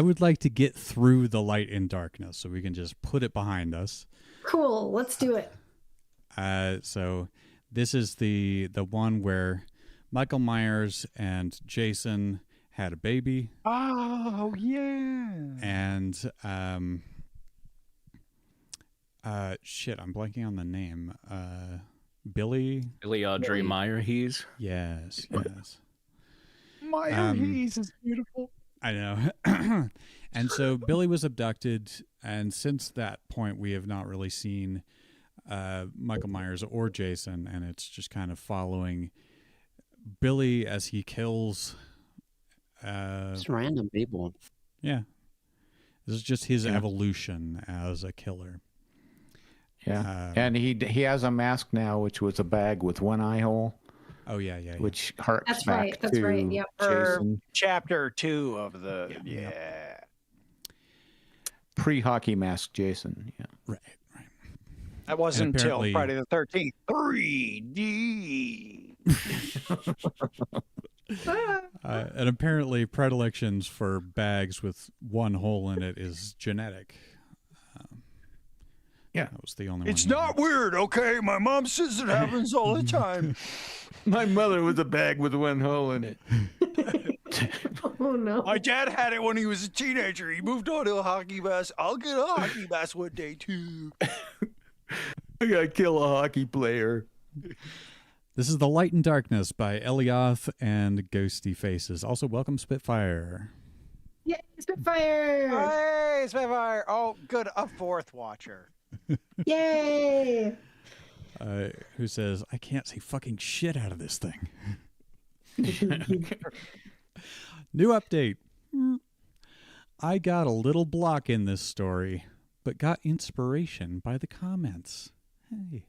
I would like to get through the light and darkness so we can just put it behind us. Cool. Let's do it. So this is the one where Michael Myers and Jason had a baby. Oh, yeah. And shit, I'm blanking on the name. Billy Audrey Voorhees. Yes. Voorhees is beautiful. I know. And so Billy was abducted, and since that point we have not really seen Michael Myers or Jason, and it's just kind of following Billy as he kills Just random people. Yeah. This is just his evolution as a killer. Yeah. And he has a mask now, which was a bag with one eye hole. Oh, yeah. Which harks That's back right. That's to right. Yep. Jason. Chapter 2 of the Pre-hockey mask Jason. Yeah. Right. That wasn't until apparently- Friday the 13th. 3D. And apparently predilections for bags with one hole in it is genetic. Yeah. That was the only one. It's he not had. weird, okay? My mom says it happens all the time. My mother was a bag with one hole in it. Oh, no. My dad had it when he was a teenager. He moved on to a hockey mask. I'll get a hockey mask one day, too. I gotta kill a hockey player. This is The Light and Darkness by Elioth and Ghosty Faces. Also, welcome Spitfire. Yay, Spitfire! Hey, Spitfire. Oh, good. A fourth watcher. Yay! Who says, I can't see fucking shit out of this thing. New update. I got a little block in this story, but got inspiration by the comments. Hey.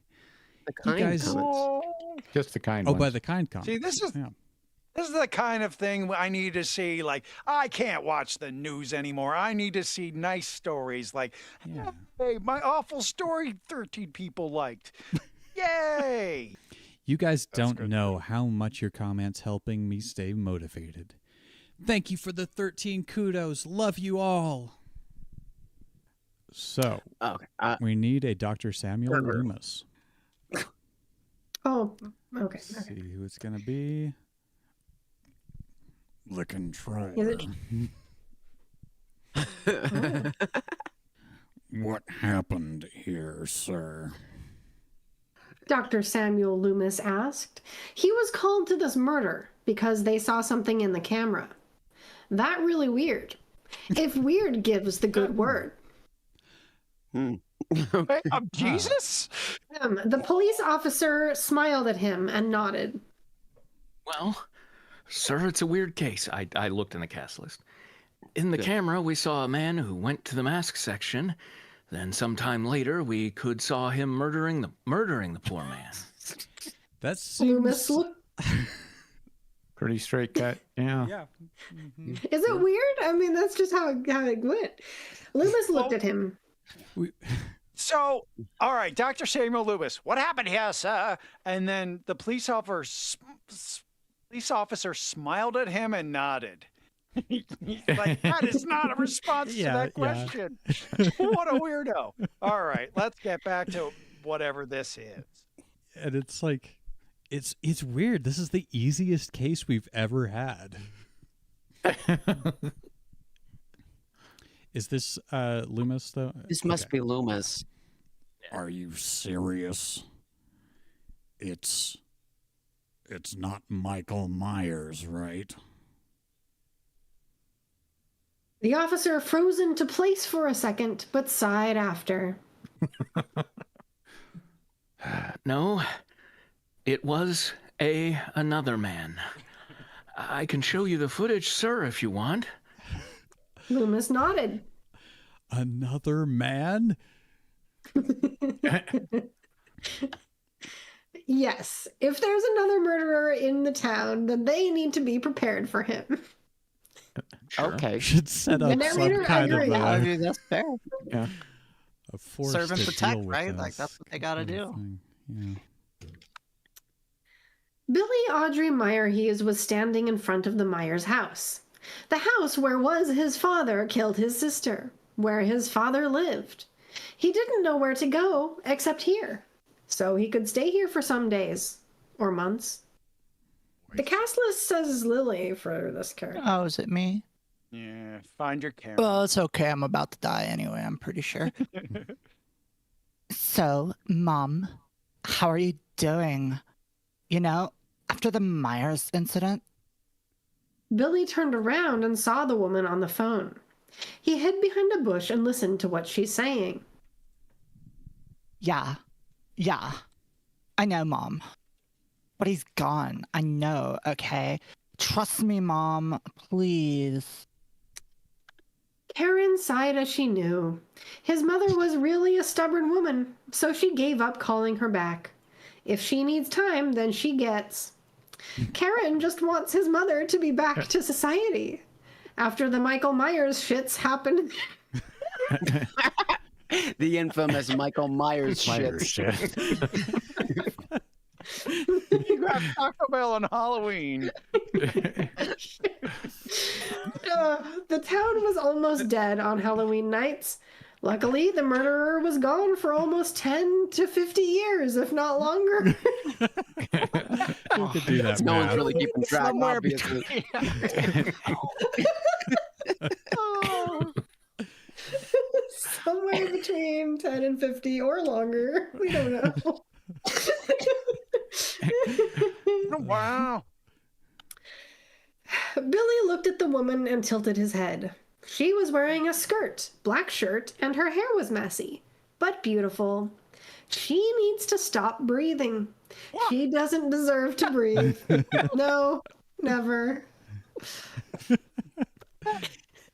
The kind guys- comments. Just the kind Oh, ones. by the kind comments. See, this is the kind of thing I need to see. Like, I can't watch the news anymore. I need to see nice stories. Like, hey, my awful story 13 people liked. Yay! You guys don't know how much your comments helping me stay motivated. Thank you for the 13 kudos. Love you all. So, Okay. we need a Dr. Samuel Loomis. Oh, okay. Let's see who it's going to be. The controller. Is it- What happened here, sir? Dr. Samuel Loomis asked. He was called to this murder because they saw something in the camera. That really weird. If weird gives the good word. Jesus? The police officer smiled at him and nodded. Well, sir, it's a weird case. I looked in the cast list. In the camera, we saw a man who went to the mask section. Then sometime later, we saw him murdering the poor man. That Loomis seems... looked. Pretty straight cut. Yeah. Yeah. Is it weird? I mean, that's just how it went. Loomis looked at him. So, all right, Dr. Samuel Loomis, what happened here, sir? And then the police officer smiled at him and nodded. Like, that is not a response to that question. What a weirdo. All right, let's get back to whatever this is. And it's like, it's weird. This is the easiest case we've ever had. Is this Loomis, though? This must be Loomis. Are you serious? It's not Michael Myers, right? The officer froze into place for a second, but sighed after. No, it was another man. I can show you the footage, sir, if you want. Loomis nodded. Another man? Yes, if there's another murderer in the town, then they need to be prepared for him. Sure. Okay. Should set up The narrator, some kind of I agree. I mean, that's fair. a force Serve and to protect, deal with right? Like, this that's what they gotta kind of do. thing. Yeah. Billy Audrey Voorhees was standing in front of the Myers house. The house where was his father killed his sister, where his father lived. He didn't know where to go except here, so he could stay here for some days or months. The cast list says Lily for this character. Oh, is it me? Yeah, find your camera. Well, it's okay. I'm about to die anyway, I'm pretty sure. So, Mom, how are you doing? You know, after the Myers incident? Billy turned around and saw the woman on the phone. He hid behind a bush and listened to what she's saying. Yeah. I know, Mom. But he's gone. I know, okay? Trust me, Mom. Please. Karen sighed as she knew. His mother was really a stubborn woman, so she gave up calling her back. If she needs time, then she gets. Karen just wants his mother to be back to society. After the Michael Myers shits happened. The infamous Michael Myers Myers shit. You got Taco Bell on Halloween. The town was almost dead on Halloween nights. Luckily, the murderer was gone for almost 10 to 50 years, if not longer. You could do that. No one's math. really keeping track, Somewhere obviously. Somewhere between 10 and 50 or longer. We don't know. Wow. Billy looked at the woman and tilted his head. She was wearing a skirt, black shirt, and her hair was messy, but beautiful. She needs to stop breathing. She doesn't deserve to breathe. No, never.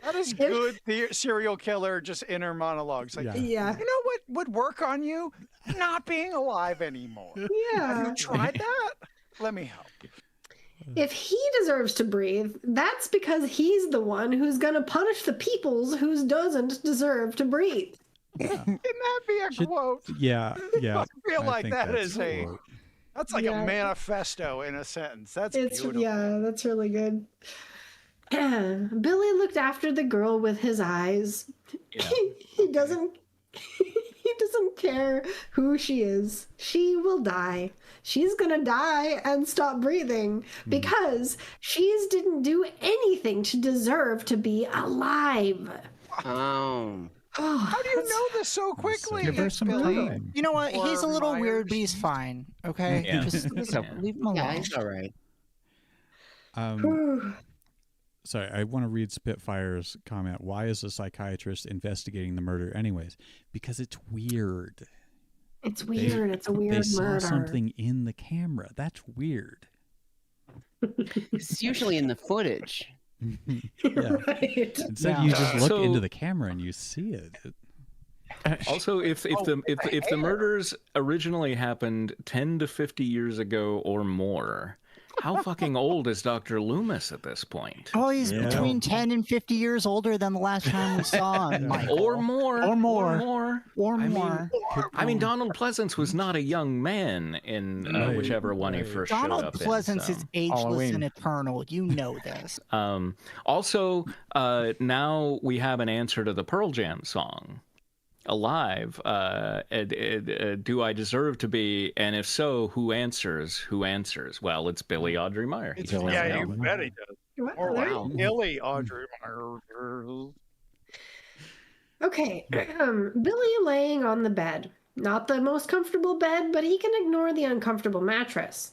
That is good serial killer just inner monologues. Like, Yeah. you know what would work on you? Not being alive anymore. Have Yeah. you tried that? Let me help you. If he deserves to breathe, that's because he's the one who's gonna punish the peoples who doesn't deserve to breathe. Can that be a quote? Yeah. I feel like think that that's is the a quote. that's like Yeah. a manifesto in a sentence. That's It's beautiful. yeah, that's really good. Billy looked after the girl with his eyes. Yeah. He doesn't he doesn't care who she is. She will die. She's gonna die and stop breathing because she's didn't do anything to deserve to be alive. Oh. Oh, How do you know this so quickly? Give her some Billy? time. You know what? He's a Or little weird, but Myers. he's fine. Okay? Yeah. Just leave him alone. Yeah, he's all right. Sorry, I want to read Spitfire's comment. Why is a psychiatrist investigating the murder anyways? Because it's weird. It's weird. It's a weird They saw murder. something in the camera. That's weird. It's usually in the footage. Yeah. Right. Instead, you just look So- into the camera and you see it. Also, if the murders originally happened 10 to 50 years ago or more, how fucking old is Dr. Loomis at this point? Oh, he's Yeah. between 10 and 50 years older than the last time we saw him, Michael. Or more. Or more. Or more. Or I mean, more. I mean, Donald Pleasance was not a young man in Right, whichever one he first showed Donald up Pleasance in. is ageless Halloween. and eternal. You know this. Also, now we have an answer to the Pearl Jam song. Alive, do I deserve to be? And if so, who answers? Who answers? Well, it's Billy Audrey Meyer. He doesn't Yeah, know. you bet he does. Wow, there you Billy Audrey Meyer. Okay, Billy laying on the bed. Not the most comfortable bed, but he can ignore the uncomfortable mattress.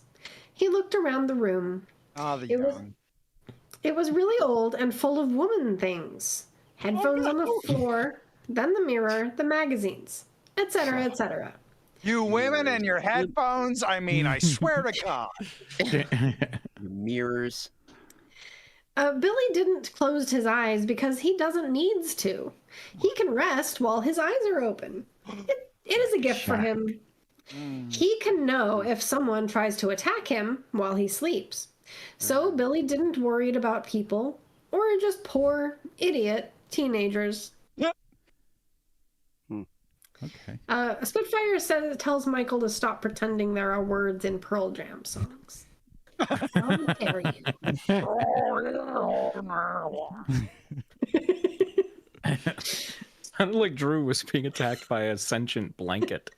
He looked around the room. Ah, the It was- young. It was really old and full of woman things. Headphones on the floor, then the mirror, the magazines, etc., etc. You women and your headphones. I mean, I swear to God. Mirrors. Billy didn't close his eyes because he doesn't needs to. He can rest while his eyes are open. It is a gift for him. He can know if someone tries to attack him while he sleeps. So Billy didn't worry about people or just poor, idiot teenagers. Okay. Spitfire tells Michael to stop pretending there are words in Pearl Jam songs. How dare you? Sounded like Drew was being attacked by a sentient blanket.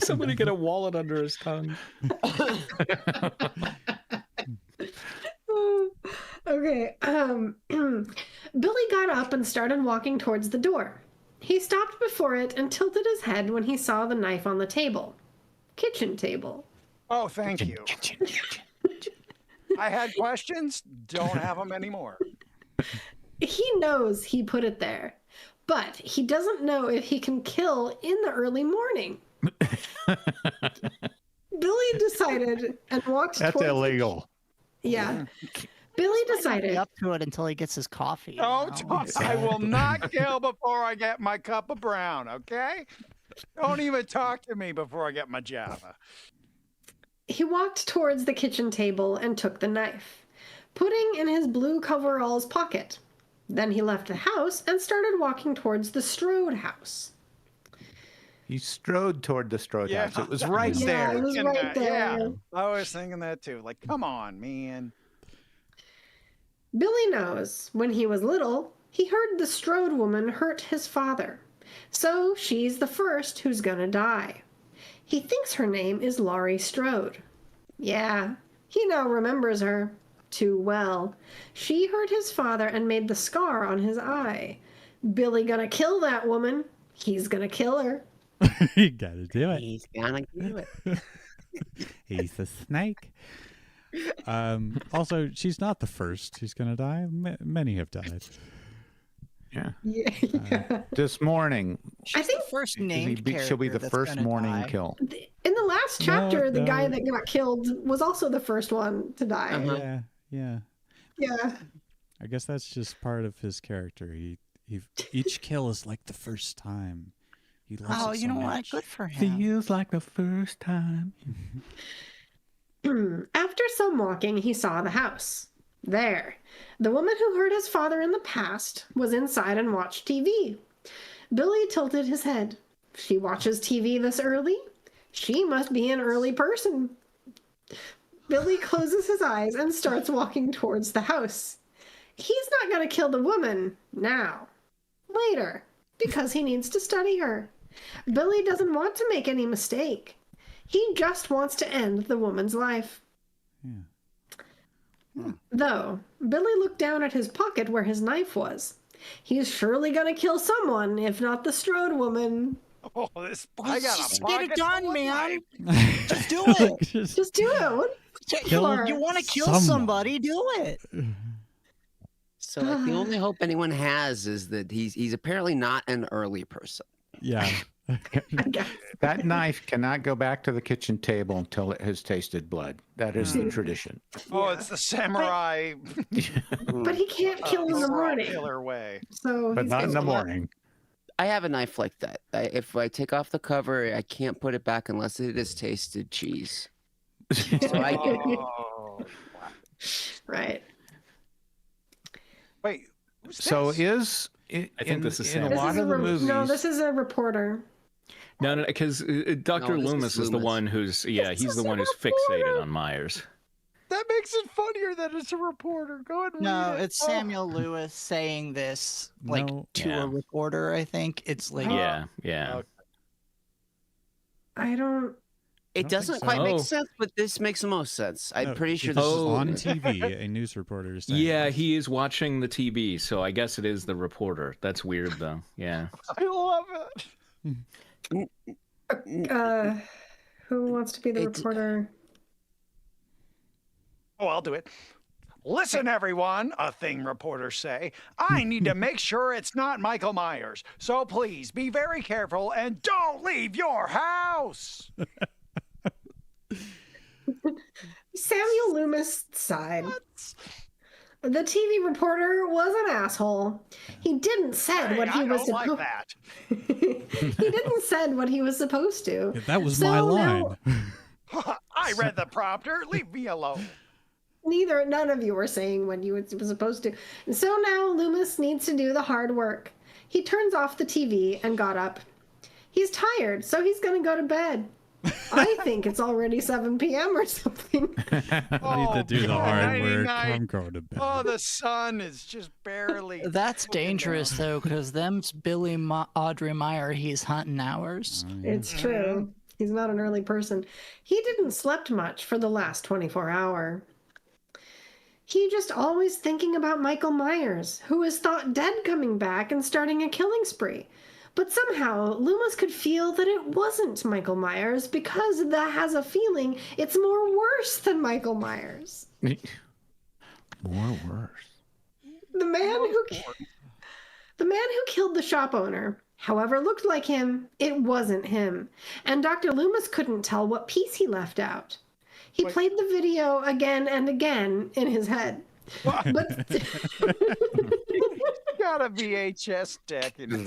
Somebody get a wallet under his tongue. Okay. Billy got up and started walking towards the door. He stopped before it and tilted his head when he saw the knife on the table. Kitchen table. Oh, thank you. I had questions. Don't have them anymore. He knows he put it there, but he doesn't know if he can kill in the early morning. Billy decided and walked That's towards illegal. Yeah. Billy Be decided. up to it until he gets his coffee. you No, know? I will not kill before I get my cup of brown, okay? Don't even talk to me before I get my Java. He walked towards the kitchen table and took the knife, putting in his blue coveralls pocket. Then he left the house and started walking towards the Strode house. He strode toward the Strode house. It was right Yeah, there. it was right there. Yeah, I was thinking that too. Like, come on, man. Billy knows when he was little, he heard the Strode woman hurt his father. So she's the first who's gonna die. He thinks her name is Laurie Strode. Yeah, he now remembers her too well. She hurt his father and made the scar on his eye. Billy gonna kill that woman. He's gonna kill her. You gotta do it. He's gonna do it. He's a snake. Also, she's not the first who's gonna die. Many have died. Yeah. Yeah. This morning, I think first she'll named be the that's first gonna morning die. kill. in the last chapter, the no. guy that got killed was also the first one to die. Yeah. Yeah. I guess that's just part of his character. He each kill is like the first time. He loves Oh, it so you know what? much. Good for him. Feels like the first time. After some walking, he saw the house. There, the woman who hurt his father in the past was inside and watched TV. Billy tilted his head. She watches TV this early? She must be an early person. Billy closes his eyes and starts walking towards the house. He's not going to kill the woman now. Later, because he needs to study her. Billy doesn't want to make any mistake. He just wants to end the woman's life. Yeah. Though, Billy looked down at his pocket where his knife was. He's surely gonna kill someone, if not the Strode woman. Oh, this I got Just a get it pocket done, full of man. knife. Just do it. Just do it. What Kill for? You want to kill someone. somebody? Do it. So like, the only hope anyone has is that he's apparently not an early person. Yeah. I guess. That knife cannot go back to the kitchen table until it has tasted blood. That is the tradition. Oh, it's the samurai But he can't kill in the overall morning. killer way. So But he's not in the gonna- morning. I have a knife like that. If I take off the cover, I can't put it back unless it has tasted cheese. So I Oh, Right. wait. Who's So this? I think this is in a Sam. lot of the movies. No, this is a reporter. No, because Dr. No, this is Loomis is the Loomis. one who's, This he's is the a one who's fixated on Myers. That makes it funnier that it's a reporter. Go ahead and No, read it. it's Samuel Lewis saying this like No. to Yeah. a reporter. I think it's like Yeah. Okay. I don't. It don't think doesn't so. quite Oh. make sense, but this makes the most sense. I'm No, pretty sure it's this is on Loomis. TV. A news reporter is saying Yeah, this. he is watching the TV, so I guess it is the reporter. That's weird, though. Yeah. I love it. Who wants to be the It's- reporter? Oh, I'll do it. Listen, everyone, a thing reporters say. I need to make sure it's not Michael Myers. So please be very careful and don't leave your house. Samuel Loomis sighed. The TV reporter was an asshole. He didn't said Hey, what he I was don't like supposed. that. He didn't said what he was supposed to. Yeah, that was So my now- line. I read the prompter. Leave me alone. None of you were saying what you was supposed to. And so now Loomis needs to do the hard work. He turns off the TV and got up. He's tired, so he's going to go to bed. I think it's already 7 p.m. or something. I need to do the hard work. I'm going to bed. Oh, the sun is just barely. That's dangerous, though, because them's Billy Audrey Meyer. He's hunting hours. It's true. He's not an early person. He didn't slept much for the last 24 hours. He just always thinking about Michael Myers, who is thought dead coming back and starting a killing spree. But somehow, Loomis could feel that it wasn't Michael Myers because that has a feeling it's more worse than Michael Myers. More worse. The man who killed the shop owner, however, looked like him. It wasn't him. And Dr. Loomis couldn't tell what piece he left out. He played the video again and again in his head. But Got a VHS deck in his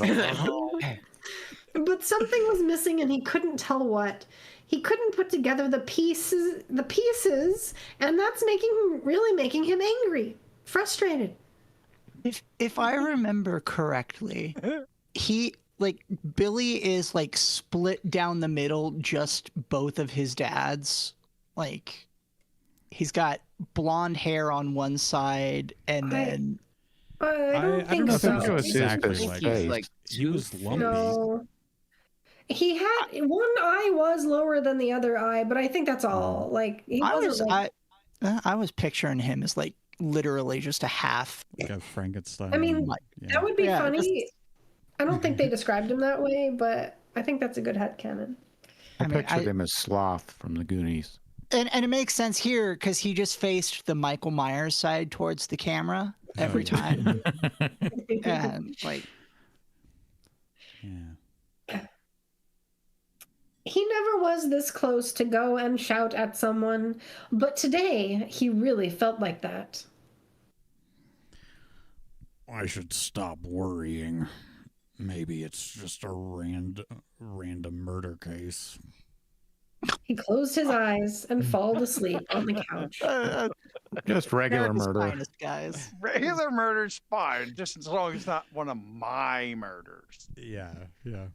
But something was missing and he couldn't tell what. He couldn't put together the pieces, and that's really making him angry, frustrated. If I remember correctly, Billy is like split down the middle, just both of his dads. Like, he's got blonde hair on one side, and then I don't think know if so. it was exactly He's like he was lumpy. No. He had one eye was lower than the other eye, but I think that's all. Like he wasn't I was picturing him as like literally just a half. Like a Frankenstein. I mean, yeah. that would be Yeah, funny. I don't think they described him that way, but I think that's a good headcanon. I pictured him as Sloth from the Goonies. And it makes sense here because he just faced the Michael Myers side towards the camera every time. And like, yeah. He never was this close to go and shout at someone, but today he really felt like that. I should stop worrying. Maybe it's just a random murder case. He closed his eyes and fell asleep on the couch. Just regular America's murder. finest, guys. Regular murder's fine, just as long as it's not one of my murders. Yeah. Good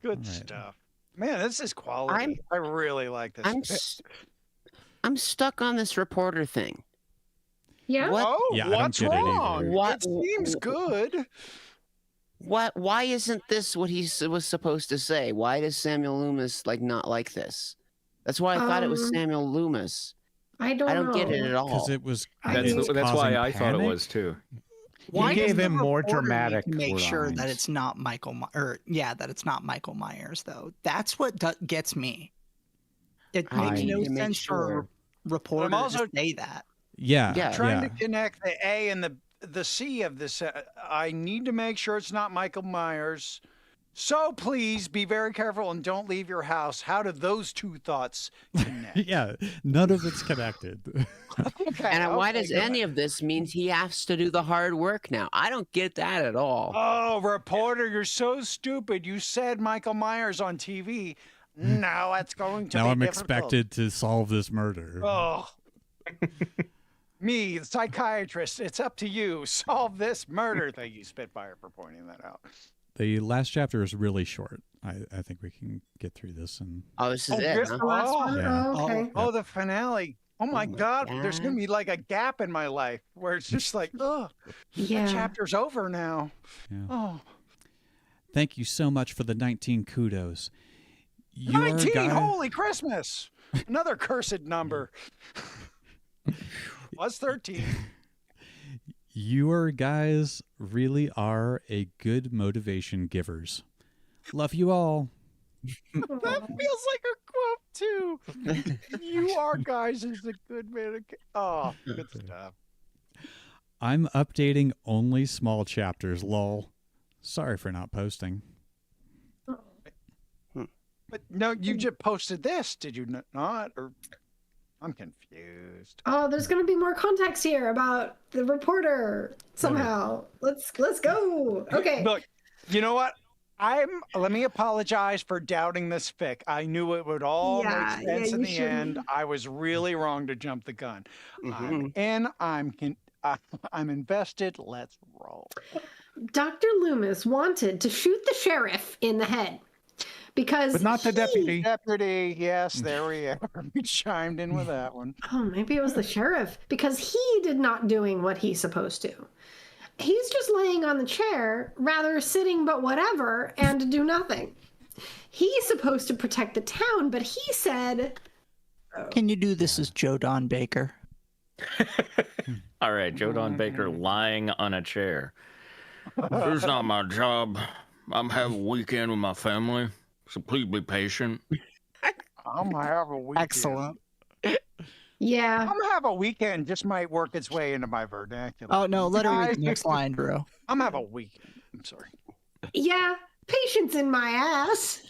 Right. stuff. Man, this is quality. I really like this. I'm stuck on this reporter thing. Yeah. What? Oh, Yeah, I don't what's get it either. wrong? What- It seems good. Why isn't this what he was supposed to say? Why does Samuel Loomis not like this? That's why I thought it was Samuel Loomis. I don't know. get it at all. Because it was. That's it's why causing I thought it panic. was too. Why gave does the him more reporter need dramatic to make sure that lines. it's not that it's not Michael Myers, though. That's what gets me. It I makes need no to make sense for a sure. reporter also- to say that. Yeah. Yeah. Trying to connect the A and the C of this. I need to make sure it's not Michael Myers. So please be very careful and don't leave your house. How do those two thoughts connect? Yeah. None of it's connected. Okay, And why okay, does good. any of this means he has to do the hard work now? I don't get that at all. Oh, reporter, you're so stupid. You said Michael Myers on TV. Now it's going to now be I'm difficult. expected to solve this murder. Oh. Me, the psychiatrist, it's up to you. Solve this murder. Thank you, Spitfire, for pointing that out. The last chapter is really short. I think we can get through this and. Oh, this is Oh, it. good. Huh? The last one? Yeah. Oh, okay. Oh, the finale. Oh my my God. There's going to God. be like a gap in my life where it's just like, oh, Yeah. the chapter's over now. Yeah. Oh, Thank you so much for the 19 kudos. 19. Holy Christmas. Another cursed number. Plus 13. Your guys really are a good motivation givers. Love you all. That feels like a quote, too. You are guys is a good man. Oh, good stuff. I'm updating only small chapters, lol. Sorry for not posting. But no, you just posted this, did you not? Or I'm confused. Oh, there's going to be more context here about the reporter somehow. Let's go. Okay. Look, you know what? Let me apologize for doubting this fic. I knew it would all Yeah, make sense yeah, in you the shouldn't. end. I was really wrong to jump the gun. Mhm. I'm invested. Let's roll. Dr. Loomis wanted to shoot the sheriff in the head because But not the deputy. Deputy, yes, there we are. We chimed in with that one. Oh, maybe it was the sheriff because he did not doing what he's supposed to. He's just laying on the chair, rather sitting but whatever, and do nothing. He's supposed to protect the town, but he said... Can you do this as Joe Don Baker? All right, Joe Don Baker lying on a chair. It's not my job. I'm having a weekend with my family, so please be patient. I'm gonna have a weekend. Excellent. Yeah. I'm gonna have a weekend. Just might work its way into my vernacular. Oh, no, let her read the next line, Drew. I'm gonna have a weekend. I'm sorry. Yeah. Patience in my ass.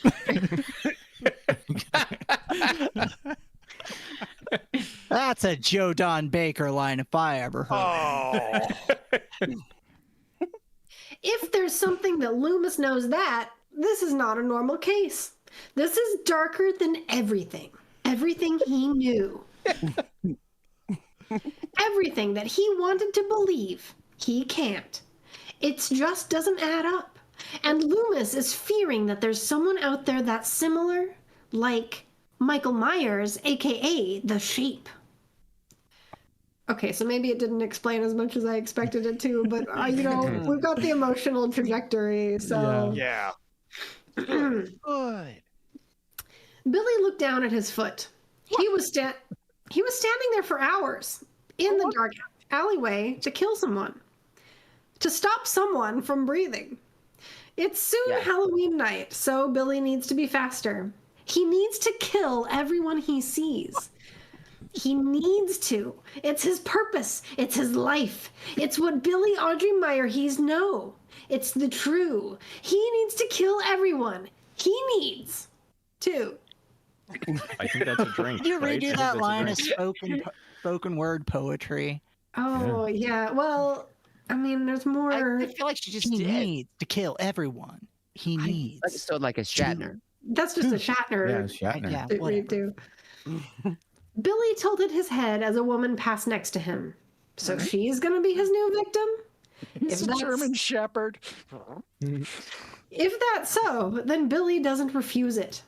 That's a Joe Don Baker line if I ever heard. Oh. If there's something that Loomis knows that, this is not a normal case. This is darker than everything. Everything he knew. Everything that he wanted to believe, he can't. It just doesn't add up. And Loomis is fearing that there's someone out there that's similar, like Michael Myers, aka the Sheep. Okay, so maybe it didn't explain as much as I expected it to, but we've got the emotional trajectory, so... Yeah. Good. Billy looked down at his foot. He was standing there for hours in the dark alleyway to kill someone, to stop someone from breathing. It's soon Halloween night, so Billy needs to be faster. He needs to kill everyone he sees. He needs to. It's his purpose. It's his life. It's what Billy Audrey Voorhees know. It's the true. He needs to kill everyone. He needs to. I think that's a drink. Can you right? redo I think that that's a line as drink. spoken word poetry? Oh, yeah. Well, I mean, there's more. I feel like she just He did. needs to kill everyone. He needs. So like a Shatner. That's just a Shatner. Yeah, Shatner. Yeah, to read whatever. to. Billy tilted his head as a woman passed next to him. So she's going to be his new victim? It's a German Shepherd. If that's so, then Billy doesn't refuse it.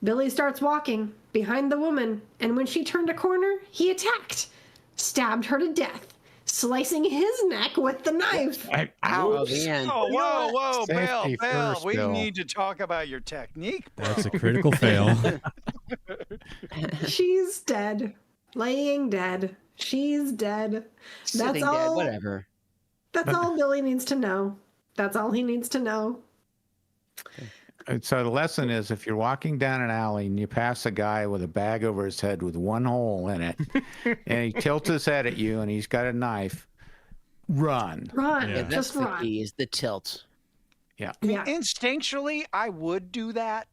Billy starts walking behind the woman, and when she turned a corner, he attacked, stabbed her to death, slicing his neck with the knife. Oh, the end. Oh, whoa, Bill, Safety first, we Bill. need to talk about your technique, bro. That's a critical fail. She's dead. Laying dead. She's dead. Sitting dead, whatever. That's all Billy needs to know. That's all he needs to know. And so the lesson is, if you're walking down an alley and you pass a guy with a bag over his head with one hole in it, and he tilts his head at you and he's got a knife, run. Run. Yeah. Just That's the run. key, is the tilt. Yeah. Yeah. Instinctually, I would do that.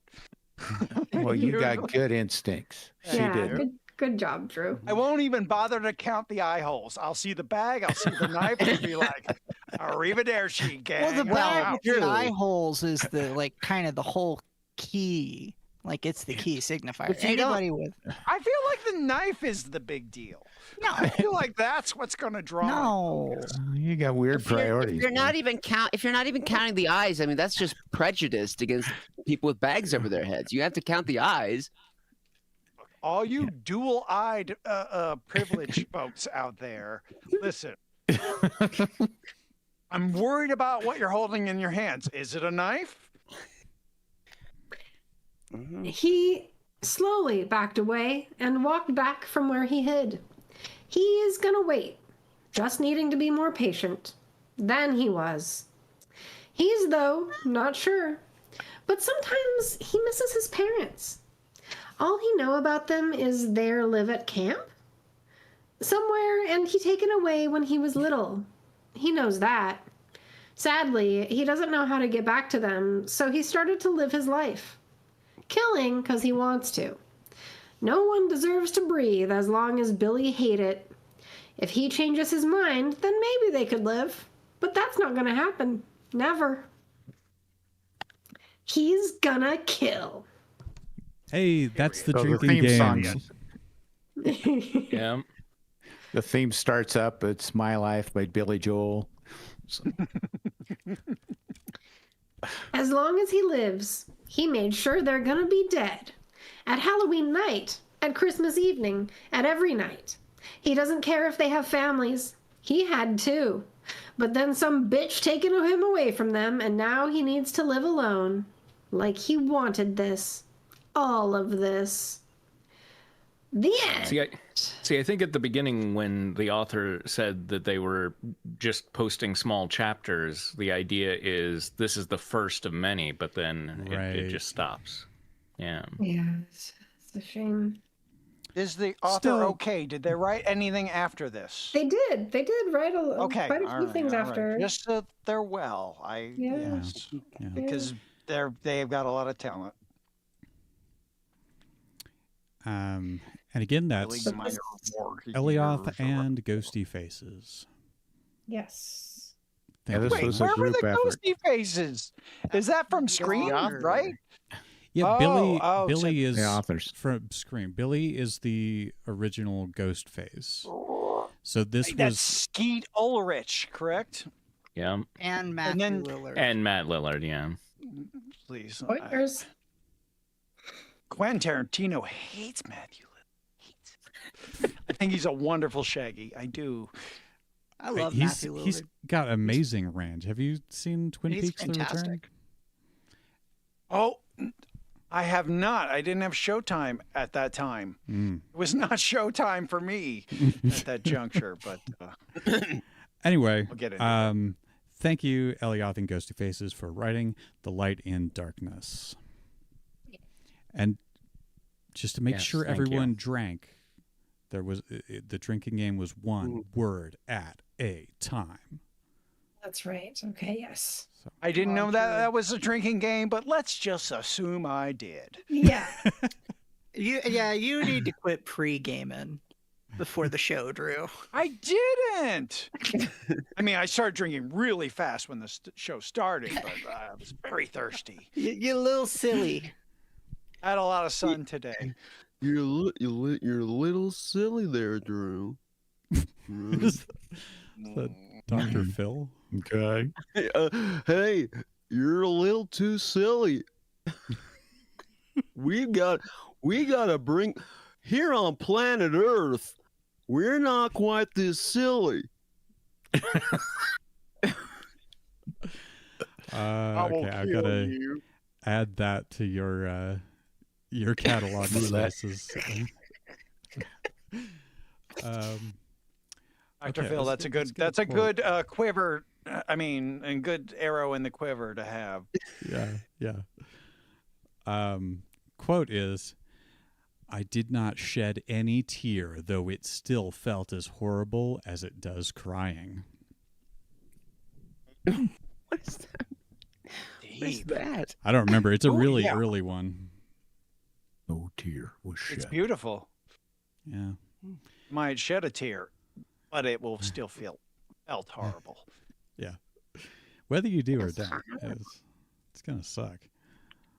Well, you got good instincts. She Yeah. did. Good job, Drew. I won't even bother to count the eye holes. I'll see the bag, I'll see the knife, and be like, arrivederci, gang. Well, the I'm bag out. with the eye holes is the kind of the whole key. Like it's the key signifier. But you don't- Anybody with I feel like the knife is the big deal. no, I feel like that's what's going to draw. no. You got weird If you're priorities. not even counting the eyes, I mean that's just prejudiced against people with bags over their heads. You have to count the eyes. All you dual-eyed privileged folks out there, listen. I'm worried about what you're holding in your hands. Is it a knife? He slowly backed away and walked back from where he hid. He is gonna wait, just needing to be more patient than he was. He's, though, not sure. But sometimes he misses his parents. All he know about them is their live at camp somewhere, and he taken away when he was little. He knows that. Sadly, he doesn't know how to get back to them, so he started to live his life. Killing because he wants to. No one deserves to breathe as long as Billy hate it. If he changes his mind, then maybe they could live. But that's not gonna happen. Never. He's gonna kill. Hey, that's the So the drinking theme song. game. Yeah. The theme starts up. It's "My Life" by Billy Joel. So, As long as he lives, he made sure they're gonna be dead. At Halloween night, at Christmas evening, at every night. He doesn't care if they have families. He had too. But then some bitch taken him away from them, and now he needs to live alone. Like he wanted this. All of this. The end. See, I think at the beginning when the author said that they were just posting small chapters, the idea is this is the first of many, but then it just stops. Yeah. Yeah, it's a shame. Is the author okay? Did they write anything after this? They did. They did write quite a few things after. Just that they're well. Yes. Yeah. Because they've got a lot of talent. And again, that's Elioth and Ghosty Faces. Yes. Yeah, this was a where were group the effort. Ghosty Faces? Is that from Scream, right? Yeah, Billy is the authors from Scream. Billy is the original Ghost Face. So this That's was Skeet Ulrich, correct? Yeah. And Matthew Lillard. And Matt Lillard, yeah. Please. Spoilers. Quentin Tarantino hates Matthew Lillard. I think he's a wonderful Shaggy. I do. I love Matthew Lillard. He's got amazing range. Have you seen Twin Peaks: The Return? Oh, I have not. I didn't have Showtime at that time. It was not Showtime for me at that juncture. But anyway, I'll get it. Thank you, Elioth and Ghosty Faces, for writing The Light in Darkness. And just to make sure everyone drank, there was the drinking game was one word at a time. That's right. Okay, yes. So, I didn't know that was a drinking game, but let's just assume I did. Yeah. You need to quit pre-gaming before the show, Drew. I didn't. I mean, I started drinking really fast when the show started, but I was very thirsty. You're a little silly. I had a lot of sun today. You're a little silly there, Drew. is that Dr. Phil? Okay. Hey, you're a little too silly. we gotta bring here on planet Earth. We're not quite this silly. Okay, I've got to add that to your catalog of releases. Dr. Phil, that's a good quiver. I mean, and good arrow in the quiver to have. Yeah. Quote is, "I did not shed any tear, though it still felt as horrible as it does crying." What is that? What is that? I don't remember. It's a really early one. No tear was shed. It's beautiful. Yeah. Might shed a tear, but it will still felt horrible. Yeah. Whether you do or don't, it's gonna suck.